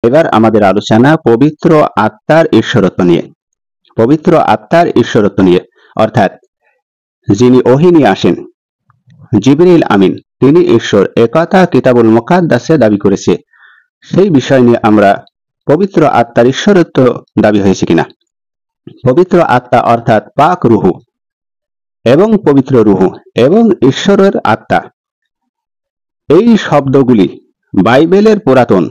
এবার আমাদের আলোচনা পবিত্র আত্মার ঈশ্বরত্ব নিয়ে। পবিত্র আত্মার ঈশ্বরত্ব নিয়ে, অর্থাৎ যিনি ওহী নিয়ে আসেন, জিবরিল আমিন, তিনি ঈশ্বর, একথা কিতাবুল মুকাদ্দাসে দাবি করেছে। সেই বিষয় নিয়ে আমরা পবিত্র আত্মার ঈশ্বরত্ব দাবি হয়েছে কিনা। পবিত্র আত্মা অর্থাৎ পাক রুহু এবং পবিত্র রুহু এবং ঈশ্বরের আত্মা, এই শব্দগুলি বাইবেলের পুরাতন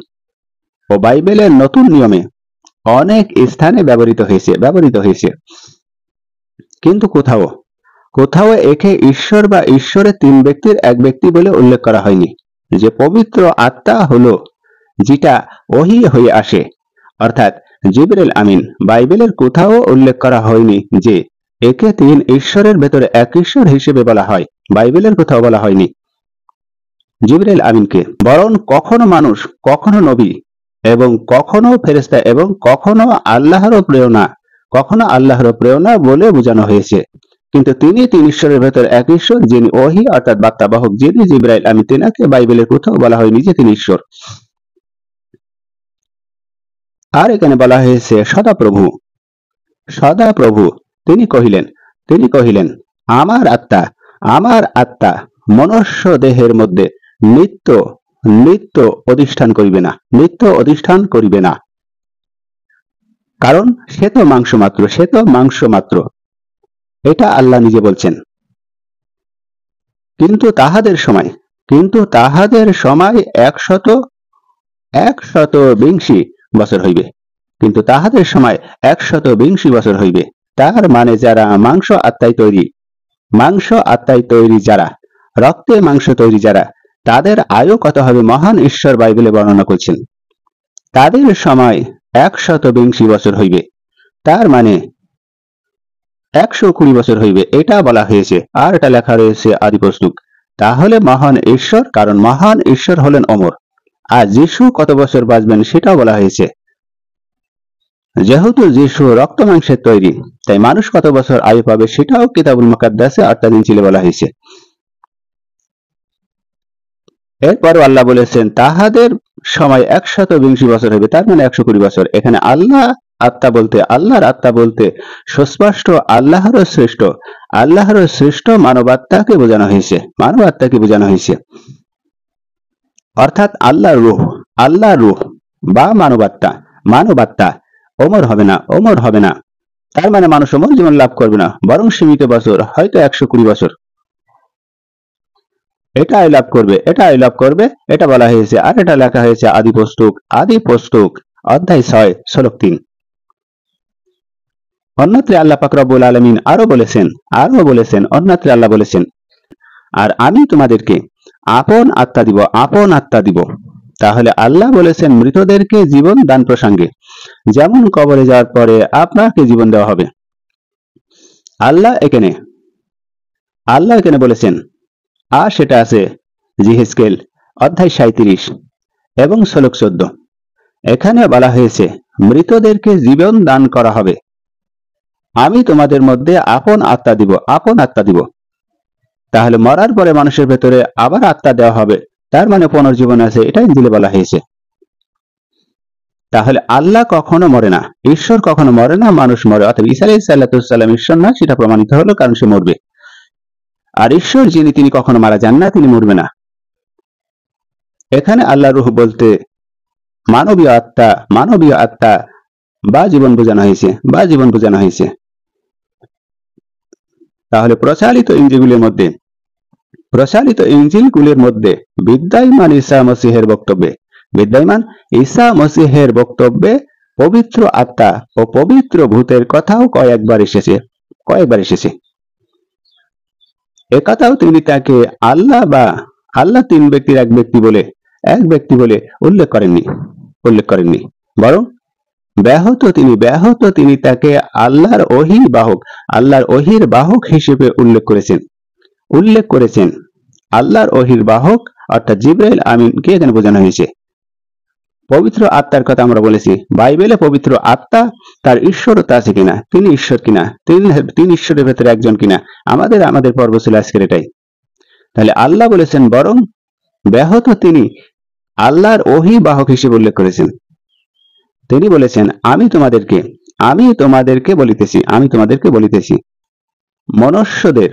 ও বাইবেলের নতুন নিয়মে অনেক স্থানে ব্যবহৃত হয়েছে, কিন্তু কোথাও একে ঈশ্বর বা ঈশ্বরের তিন ব্যক্তির এক ব্যক্তি বলে উল্লেখ করা হয়নি। যে পবিত্র আত্মা হলো যেটা ওহী হয়ে আসে, অর্থাৎ জিবরিল আমিন, বাইবেলের কোথাও উল্লেখ করা হয়নি যে একে তিন ঈশ্বরের ভেতরে এক ঈশ্বর হিসেবে বলা হয়। বাইবেলের কোথাও বলা হয়নি জিবরিল আমিনকে, বরং কখনো মানুষ, কখনো নবী এবং কখনো ফেরেশতা এবং কখনো আল্লাহর প্রেরণা বলে বোঝানো হয়েছে। কিন্তু তিনি তিন ঈশ্বরের ভেতর এক ঈশ্বর, যিনি ওহী অর্থাৎ বার্তাবাহক, যিনি জিবরাইল আমিন, তিনাকে বাইবেলের কোথাও বলা হয়নি যে তিনি ঈশ্বর। আর এখানে বলা হয়েছে সদাপ্রভু, তিনি কহিলেন আমার আত্মা মনুষ্য দেহের মধ্যে নিত্য অধিষ্ঠান করিবে না, কারণ সে তো মাংস মাত্র। এটা আল্লাহ নিজে বলছেন। কিন্তু তাহাদের সময় 120 বছর হইবে। বছর হইবে। তার মানে যারা মাংস আত্মায় তৈরি যারা, রক্তে মাংস তৈরি যারা, তাদের আয়ু কত হবে মহান ঈশ্বর বাইবেলে বর্ণনা করছেন। তাদের সময় 120 বছর হইবে, তার মানে 120 বছর হইবে, এটা বলা হয়েছে। আর এটা লেখা রয়েছে আদি পুস্তক। তাহলে মহান ঈশ্বর, কারণ মহান ঈশ্বর হলেন অমর। আর যিশু কত বছর বাঁচবেন সেটাও বলা হয়েছে। যেহেতু যিশু রক্ত মাংসের তৈরি, তাই মানুষ কত বছর আয়ু পাবে সেটাও কিতাবুল মুকাদ্দাসে অর্থাৎ ইনজিলে বলা হয়েছে। এরপরও আল্লাহ বলেছেন তাহাদের সময় 120 বছর হবে, তার মানে 120 বছর। এখানে আল্লাহর আত্মা বলতে সুস্পষ্ট আল্লাহর শ্রেষ্ঠ মানবাত্মাকে বোঝানো হয়েছে, অর্থাৎ আল্লাহর রূহ বা মানবাত্মা অমর হবে না। তার মানে মানুষ অমর জীবন লাভ করবে না, বরং সীমিত বছর, হয়তো 120 বছর এটা লাভ করবে, এটা বলা হয়েছে। আর এটা লেখা হয়েছে আদি পুস্তক অধ্যায় 6 শ্লোক 3। অন্যত্রে আল্লাহ পাক রব্বুল আলামিন আরো বলেছেন, অন্যত্রে আল্লাহ বলেছেন, আর আমি তোমাদেরকে আপন আত্মা দিব। তাহলে আল্লাহ বলেছেন মৃতদেরকে জীবন দান প্রসঙ্গে, যেমন কবরে যাওয়ার পরে আপনাকে জীবন দেওয়া হবে। আল্লাহ এখানে বলেছেন, আর সেটা আছে জিহেজকেল অধ্যায় 37 এবং শ্লোক 14। এখানে বলা হয়েছে মৃতদেরকে জীবন দান করা হবে, আমি তোমাদের মধ্যে আপন আত্মা দিব। তাহলে মরার পরে মানুষের ভেতরে আবার আত্মা দেওয়া হবে, তার মানে পুনর্জীবন আছে, এটা ইনজিলে বলা হয়েছে। তাহলে আল্লাহ কখনো মরে না, ঈশ্বর কখনো মরে না, মানুষ মরে। অর্থাৎ ঈসা আলাইহিস সালাম ঈশ্বর না, সেটা প্রমাণিত হলো, কারণ সে মরবে। আর ঈশ্বর যিনি, তিনি কখনো মারা যান না, তিনি মরবে না। এখানে আল্লাহ রূহ বলতে মানবীয় আত্মা বা জীবন বোঝানো হয়েছে। তাহলে প্রচালিত ইনজিলগুলির মধ্যে বিদ্যমান ঈসা মসীহের বক্তব্যে পবিত্র আত্মা ও পবিত্র ভূতের কথাও কয়েকবার এসেছে। একথাও তিনি তাকে আল্লাহ তিন ব্যক্তির এক ব্যক্তি বলে উল্লেখ করেননি, বরং ব্যাহত তিনি তাকে আল্লাহর ওহীর বাহক হিসেবে উল্লেখ করেছেন। আল্লাহর ওহীর বাহক অর্থাৎ জিবরাইল আমিনকে এখানে বোঝানো হয়েছে। পবিত্র আত্মার কথা আমরা বলেছি, বাইবেলে পবিত্র আত্মা তার ঈশ্বরতা আছে কিনা, তিনি ঈশ্বর কিনা, তিনি ঈশ্বরের ভেতরে একজন কিনা, আমাদের পর্ব ছিল আজকের এটাই। তাহলে আল্লাহ বলেছেন বরং ব্যাহত তিনি আল্লাহর ওহী বাহক হিসেবে উল্লেখ করেছেন। তিনি বলেছেন, আমি তোমাদেরকে বলিতেছি মনুষ্যদের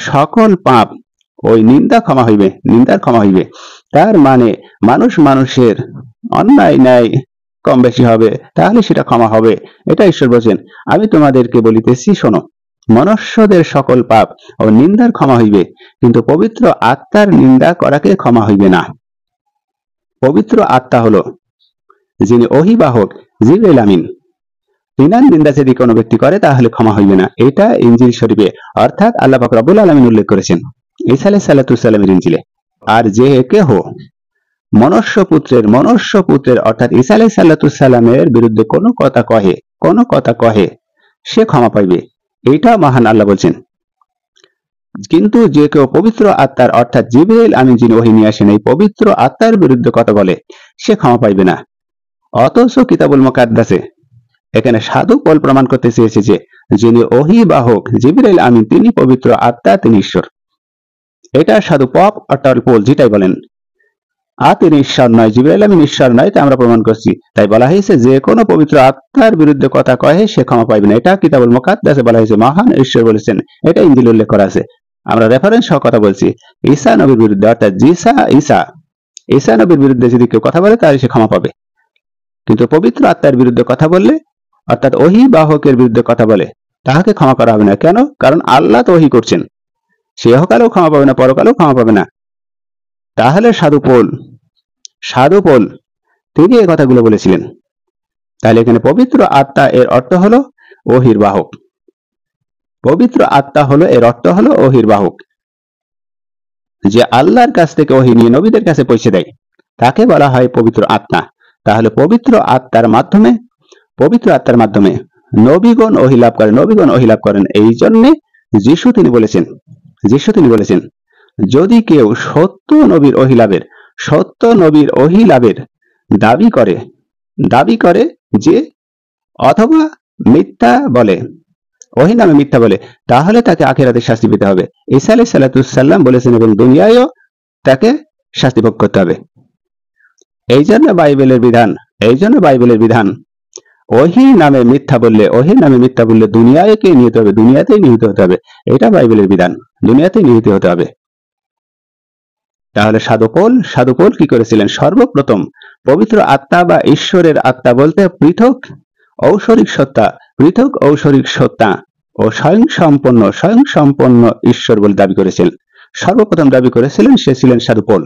সকল পাপ ওই নিন্দার ক্ষমা হইবে। তার মানে মানুষের অন্যায় ন্যায় কম বেশি হবে, তাহলে সেটা ক্ষমা হবে। এটা ঈশ্বর বলছেন, আমি তোমাদেরকে বলিতেছি, শোনো, মনুষ্যদের সকল পাপ ও নিন্দার ক্ষমা হইবে, কিন্তু পবিত্র আত্মার নিন্দা করাকে ক্ষমা হইবে না। পবিত্র আত্মা হলো যিনি ওহীবাহক, জিবরাইল আমিন। তিনার নিন্দা যদি কোনো ব্যক্তি করে তাহলে ক্ষমা হইবে না। এটা ইনজিল শরীফে অর্থাৎ আল্লাহ পাক রব্বুল আলামিন উল্লেখ করেছেন ঈসা আলাইহিস সালামের ইনজিলে। আর যে কেহ মনুষ্য পুত্রের অর্থাৎ ঈসা আলাইহিস সালামের বিরুদ্ধে কোনো কথা কহে সে ক্ষমা পাইবে, এটা মহান আল্লাহ বলছেন। কিন্তু যে কেউ পবিত্র আত্মার অর্থাৎ জিবরাইল আমিন যিনি ওহী নিয়ে আসেন, এই পবিত্র আত্মার বিরুদ্ধে কথা বলে সে ক্ষমা পাইবে না। অথচ কিতাবুল মুকাদ্দাসে এখানে সাধু পৌল প্রমাণ করতে চেয়েছে যে যিনি ওহী বাহক জিবরাইল আমিন তিনি পবিত্র আত্মা, তিনি ঈশ্বর। এটা সাধু অর্থাৎ পৌল যেটাই বলেন, তিনি ঈশ্বর নয়, জিবরাইল আমিন ঈশ্বর নয়, তা আমরা প্রমাণ করছি। তাই বলা হয়েছে যে কোনো পবিত্র আত্মার বিরুদ্ধে কথা কহে সে ক্ষমা পাইবে না। এটা কিতাবুল মুকাদ্দাসে বলা হয়েছে, মহান ঈশ্বর বলেছেন, এটা ইনজিলে উল্লেখ করা আছে। আমরা রেফারেন্স সহ কথা বলছি। ঈসা নবীর বিরুদ্ধে অর্থাৎ ঈসা নবীর বিরুদ্ধে যদি কেউ কথা বলে তাহলে সে ক্ষমা পাবে, কিন্তু পবিত্র আত্মার বিরুদ্ধে কথা বললে অর্থাৎ ওহী বাহকের বিরুদ্ধে কথা বলে তাহাকে ক্ষমা করা হবে না। কেন? কারণ আল্লাহ তো ওহী করছেন, সে ইহকালেও ক্ষমা পাবে না, পরকালেও ক্ষমা পাবে না। তাহলে সাধু পৌল তিনি এই কথাগুলো বলেছিলেন। তাহলে এখানে পবিত্র আত্মা এর অর্থ হলো ওহীর বাহক। পবিত্র আত্মা হলো এর অর্থ হলো ওহীর বাহক, যে আল্লাহর কাছ থেকে ওহী নিয়ে নবীদের কাছে পৌঁছে দেয়, তাকে বলা হয় পবিত্র আত্মা। তাহলে পবিত্র আত্মার মাধ্যমে নবীগণ ওহী লাভ করেন। এই জন্য যিশু তিনি বলেছেন, যদি কেউ সত্য নবীর ওহী লাভের দাবি করে যে অথবা ওহী নামে মিথ্যা বলে, তাহলে তাকে আখিরাতে শাস্তি পেতে হবে। ঈসা আলাইহিস সালাম বলেছেন এবং দুনিয়ায়ও তাকে শাস্তি ভোগ করতে হবে। এই জন্য বাইবেলের বিধান ওহী নামে মিথ্যা বললে দুনিয়াতেই নিহত হতে হবে। এটা বাইবেলের বিধান, দুনিয়াতেই নিহত হতে হবে। তাহলে সাধু পৌল কি করেছিলেন? সর্বপ্রথম পবিত্র আত্মা বা ঈশ্বরের আত্মা বলতে পৃথক ঔশরিক সত্তা ও স্বয়ংসম্পন্ন ঈশ্বর বলে দাবি করেছিলেন। সর্বপ্রথম দাবি করেছিলেন, সে ছিলেন সাধু পৌল।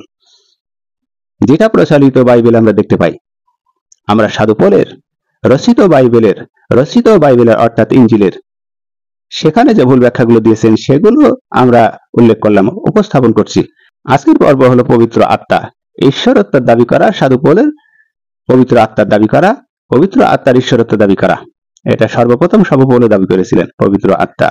যেটা প্রচলিত বাইবেল আমরা দেখতে পাই, আমরা সাধু পৌলের রচিত বাইবেলের অর্থাৎ ইনজিলের সেখানে যে ভুল ব্যাখ্যাগুলো দিয়েছেন সেগুলো আমরা উল্লেখ করলাম, উপস্থাপন করছি। আজকের পর্ব হলো পবিত্র আত্মা, ঈশ্বরত্বের দাবি করা, সাধু পৌলের পবিত্র আত্মার দাবি করা, পবিত্র আত্মার ঈশ্বরত্ব দাবি করা। এটা সর্বপ্রথম সাধু পৌল দাবি করেছিলেন, পবিত্র আত্মা।